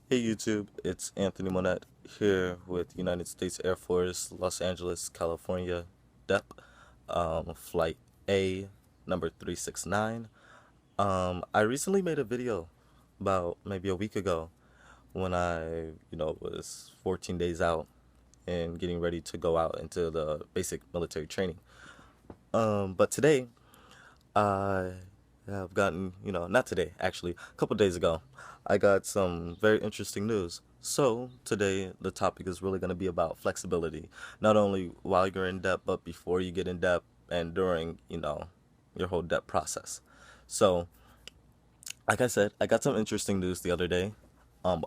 Hey YouTube, it's Anthony Monette here with United States Air Force, Los Angeles, California, DEP, Flight A, number 369. I recently made a video about maybe a week ago when I was 14 days out and getting ready to go out into the basic military training. But today I have gotten, not today, actually, a couple days ago, I got some very interesting news. So, today the topic is really going to be about flexibility, not only while you're in debt, but before you get in debt and during, your whole debt process. So, like I said, I got some interesting news the other day.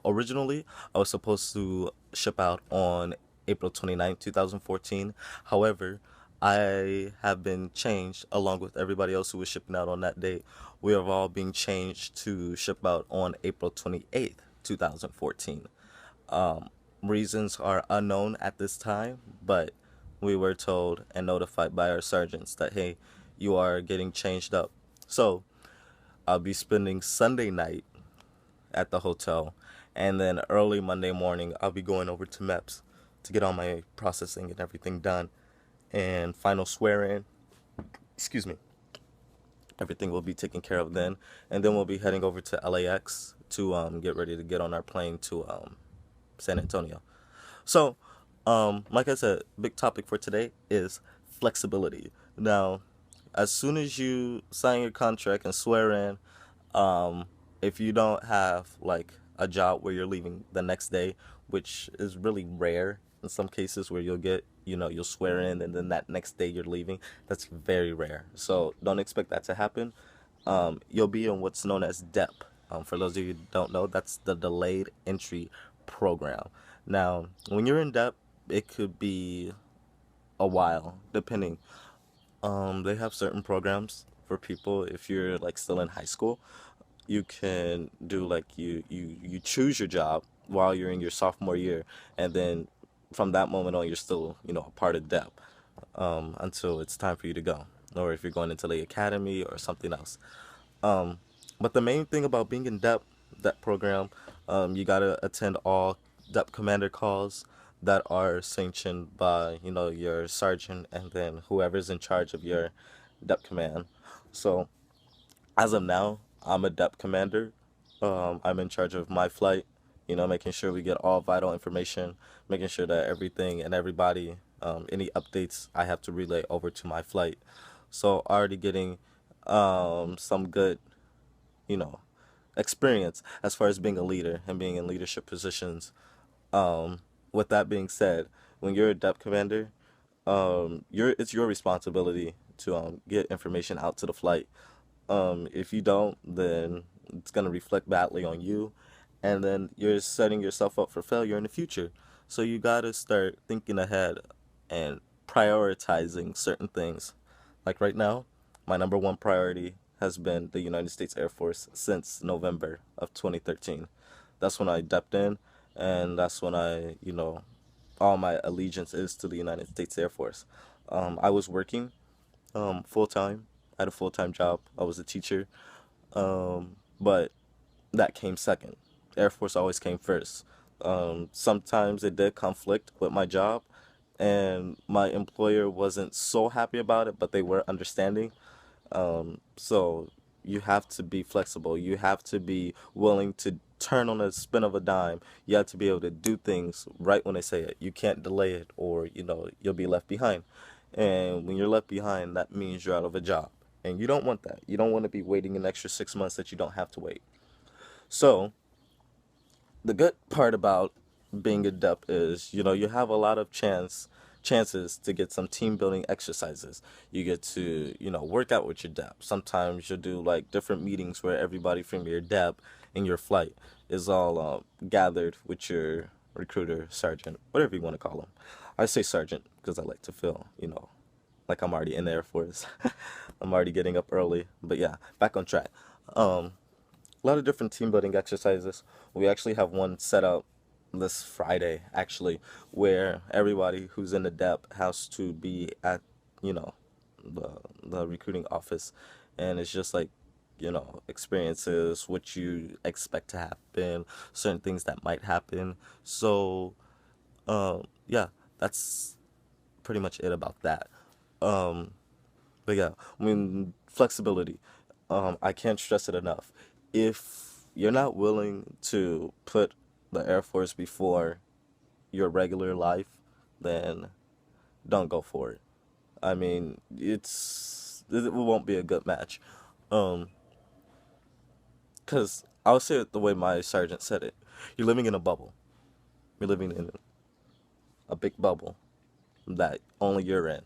Originally, I was supposed to ship out on April 29th, 2014. However, I have been changed along with everybody else who was shipping out on that date. We have all been changed to ship out on April 28th, 2014. Um, Reasons are unknown at this time, but we were told and notified by our sergeants that, hey, you are getting changed up. So, I'll be spending Sunday night at the hotel, and then early Monday morning, I'll be going over to MEPS to get all my processing and everything done. And final swear in, excuse me, everything will be taken care of then. And then we'll be heading over to LAX to get ready to get on our plane to San Antonio. So, like I said, big topic for today is flexibility. Now, as soon as you sign your contract and swear in, um, if you don't have like a job where you're leaving the next day, which is really rare in some cases where you'll swear in and then that next day you're leaving, that's very rare. So don't expect that to happen. You'll be in what's known as DEP. For those of you who don't know, that's the delayed entry program. Now, when you're in DEP, it could be a while, depending. They have certain programs for people if you're like still in high school. You can do like you choose your job while you're in your sophomore year, and then from that moment on, you're still a part of DEP until it's time for you to go, or if you're going into the academy or something else. Um, but the main thing about being in DEP program, you gotta attend all DEP commander calls that are sanctioned by your sergeant and then whoever's in charge of your DEP command. So as of now, I'm a DEP commander. I'm in charge of my flight, making sure we get all vital information, making sure that everything and everybody, any updates I have to relay over to my flight. So already getting some good, you know, experience as far as being a leader and being in leadership positions. Um, with that being said, when you're a DEP commander, it's your responsibility to get information out to the flight. If you don't, then it's gonna reflect badly on you, and then you're setting yourself up for failure in the future. So you gotta start thinking ahead and prioritizing certain things. Like right now, my number one priority has been the United States Air Force since November of 2013. That's when I depped in, and that's when all my allegiance is to the United States Air Force. I was working full time. I had a full time job. I was a teacher, but that came second. Air Force always came first. Sometimes it did conflict with my job, and my employer wasn't so happy about it, but they were understanding. So you have to be flexible. You have to be willing to turn on a spin of a dime. You have to be able to do things right when they say it. You can't delay it, or you'll be left behind. And when you're left behind, that means you're out of a job. And you don't want that. You don't want to be waiting an extra 6 months that you don't have to wait. So the good part about being adept is you have a lot of chances to get some team building exercises. You get to work out with your dep. Sometimes you'll do like different meetings where everybody from your dep and your flight is all gathered with your recruiter, sergeant, whatever you want to call them. I say sergeant because I like to feel like I'm already in the Air Force. I'm already getting up early, but yeah, back on track. um a lot of different team building exercises. We actually have one set up this Friday, actually, where everybody who's in the dep has to be at, you know, the recruiting office, and it's just like experiences, what you expect to happen, certain things that might happen. So, yeah, that's pretty much it about that. Um, but yeah, I mean, flexibility. I can't stress it enough. If you're not willing to put the Air Force before your regular life, then don't go for it. I mean, it won't be a good match. Um, cause I'll say it the way my sergeant said it. You're living in a bubble. You're living in a big bubble that only you're in,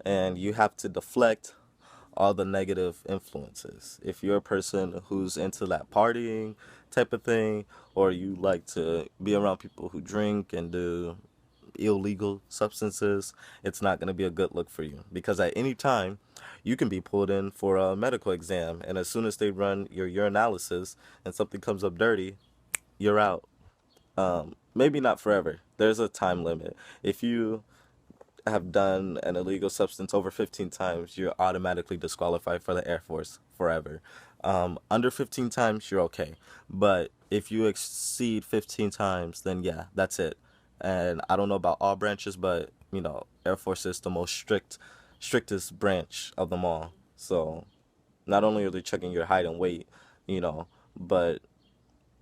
and you have to deflect all the negative influences. If you're a person who's into that partying type of thing, or you like to be around people who drink and do illegal substances, it's not going to be a good look for you, because at any time you can be pulled in for a medical exam, and as soon as they run your urinalysis and something comes up dirty, you're out. Maybe not forever. There's a time limit. If you have done an illegal substance over 15 times, you're automatically disqualified for the Air Force forever. Under 15 times, you're okay. But if you exceed 15 times, then yeah, that's it. And I don't know about all branches, but Air Force is the most strictest branch of them all. So not only are they checking your height and weight, you know, but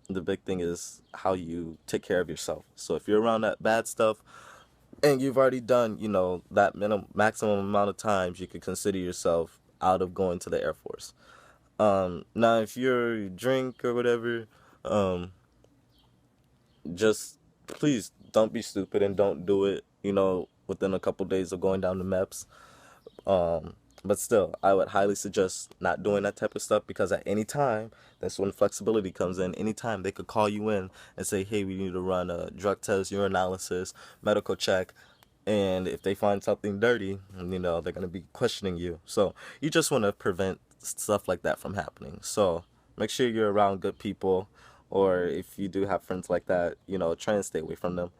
the big thing is how you take care of yourself. So if you're around that bad stuff, and you've already done, that maximum amount of times you could consider yourself out of going to the Air Force. Now, if you're drink or whatever, um, just please don't be stupid and don't do it, within a couple days of going down the MEPS. Um, but still, I would highly suggest not doing that type of stuff, because at any time, that's when flexibility comes in. Anytime they could call you in and say, hey, we need to run a drug test, urinalysis, medical check. And if they find something dirty, they're going to be questioning you. So you just want to prevent stuff like that from happening. So make sure you're around good people, or if you do have friends like that, try and stay away from them,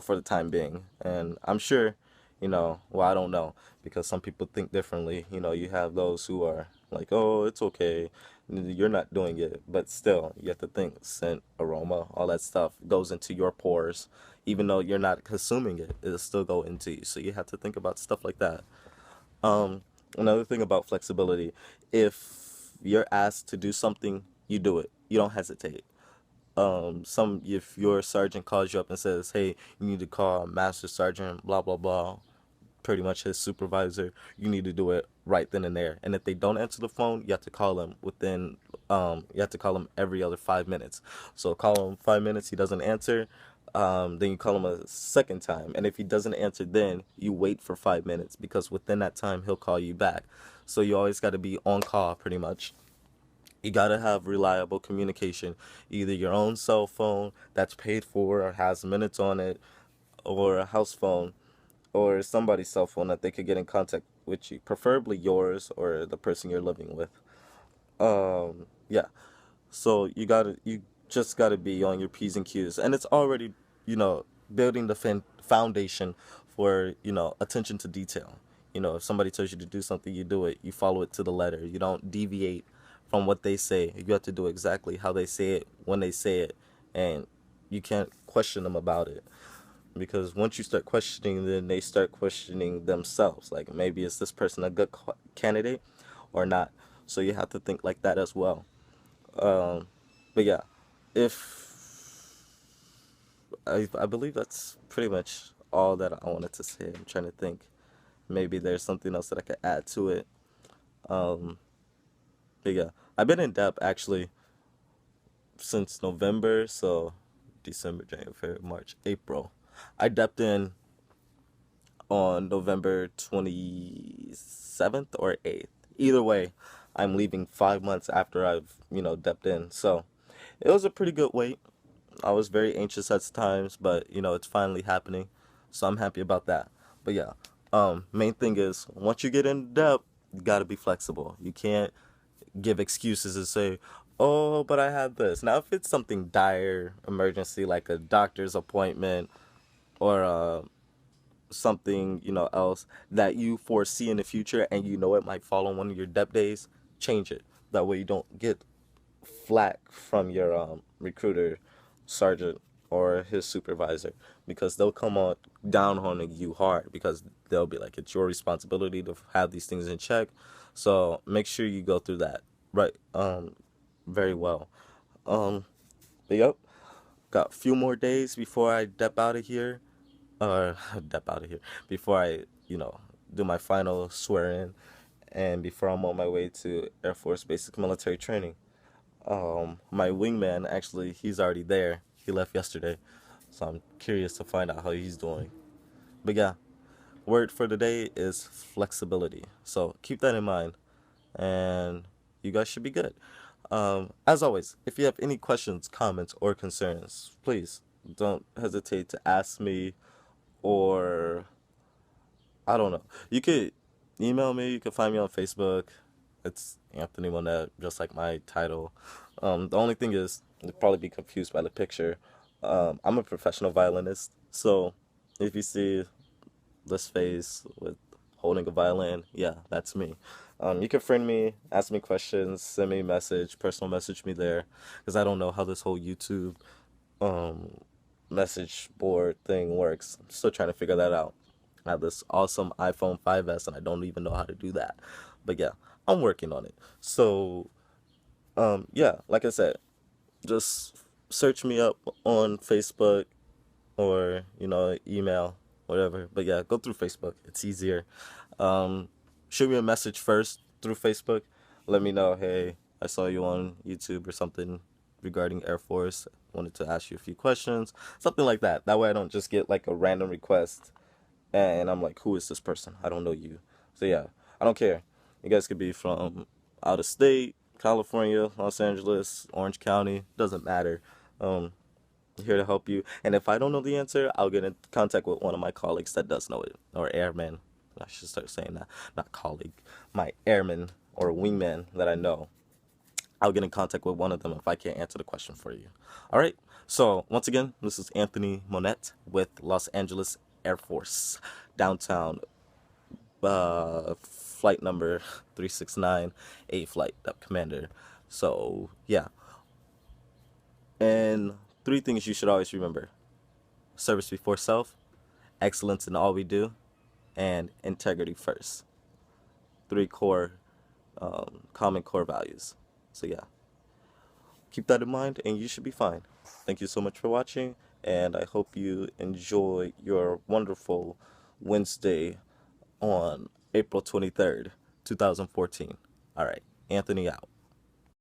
for the time being. And I'm sure, well, I don't know, because some people think differently. You have those who are like, oh, it's okay, you're not doing it. But still, you have to think scent, aroma, all that stuff goes into your pores. Even though you're not consuming it, it'll still go into you. So you have to think about stuff like that. Um, Another thing about flexibility, if you're asked to do something, you do it. You don't hesitate. Some If your sergeant calls you up and says, hey, you need to call master sergeant blah blah blah, pretty much his supervisor, you need to do it right then and there. And if they don't answer the phone, you have to call him every other 5 minutes. So call him 5 minutes, he doesn't answer, then you call him a second time. And if he doesn't answer, then you wait for 5 minutes, because within that time he'll call you back. So you always got to be on call pretty much. You got to have reliable communication, either your own cell phone that's paid for or has minutes on it, or a house phone, or somebody's cell phone that they could get in contact with you, preferably yours or the person you're living with. Yeah. So you just gotta be on your P's and Q's, and it's already, building the foundation for, attention to detail. If somebody tells you to do something, you do it. You follow it to the letter. You don't deviate from what they say. You have to do exactly how they say it when they say it, and you can't question them about it, because once you start questioning, then they start questioning themselves. Like, maybe is this person a good candidate or not? So you have to think like that as well. Um, but yeah, if I believe that's pretty much all that I wanted to say. I'm trying to think. Maybe there's something else that I could add to it. Um, but yeah, I've been in DEP actually since November, so December, January, February, March, April. I depped in on November 27th or 8th. Either way, I'm leaving 5 months after I've, depped in. So it was a pretty good wait. I was very anxious at times, but, it's finally happening. So I'm happy about that. But yeah, main thing is, once you get in depth, you got to be flexible. You can't give excuses and say, oh, but I had this. Now, if it's something dire, emergency, like a doctor's appointment, or something, else that you foresee in the future, and it might fall on one of your dep days, change it. That way you don't get flack from your recruiter, sergeant, or his supervisor, because they'll come on down on you hard, because they'll be like, it's your responsibility to have these things in check. So make sure you go through that right very well. Um, but yep, got a few more days before I dep out of here, or dep out of here, before I, do my final swear in, and before I'm on my way to Air Force basic military training. My wingman, actually, he's already there. He left yesterday, so I'm curious to find out how he's doing. But yeah, word for today is flexibility. So keep that in mind, and you guys should be good. As always, if you have any questions, comments, or concerns, please don't hesitate to ask me, or I don't know. You could email me. You can find me on Facebook. It's Anthony Monette, just like my title. The only thing is, you'll probably be confused by the picture. I'm a professional violinist, so if you see this face with holding a violin, yeah, that's me. You can friend me, ask me questions, send me a message, personal message me there, because I don't know how this whole YouTube um, message board thing works. I'm still trying to figure that out. I have this awesome iPhone 5S and I don't even know how to do that. But yeah, I'm working on it. So, yeah, like I said, just search me up on Facebook, or, email, whatever. But yeah, go through Facebook. It's easier. Um, Shoot me a message first through Facebook. Let me know, hey, I saw you on YouTube or something regarding Air Force. Wanted to ask you a few questions, something like that. That way I don't just get like a random request and I'm like, who is this person? I don't know you. So yeah, I don't care. You guys could be from out of state, California, Los Angeles, Orange County, doesn't matter. Um, here to help you. And if I don't know the answer, I'll get in contact with one of my colleagues that does know it, or airman. I should start saying that, not colleague. My airman or wingman that I know. I'll get in contact with one of them if I can't answer the question for you. All right. So once again, this is Anthony Monette with Los Angeles Air Force, downtown, flight number 369, A flight commander. So yeah, and three things you should always remember: service before self, excellence in all we do, and integrity first. Three core, common core values. So yeah, keep that in mind and you should be fine. Thank you so much for watching, and I hope you enjoy your wonderful Wednesday on April 23rd, 2014. All right, Anthony out.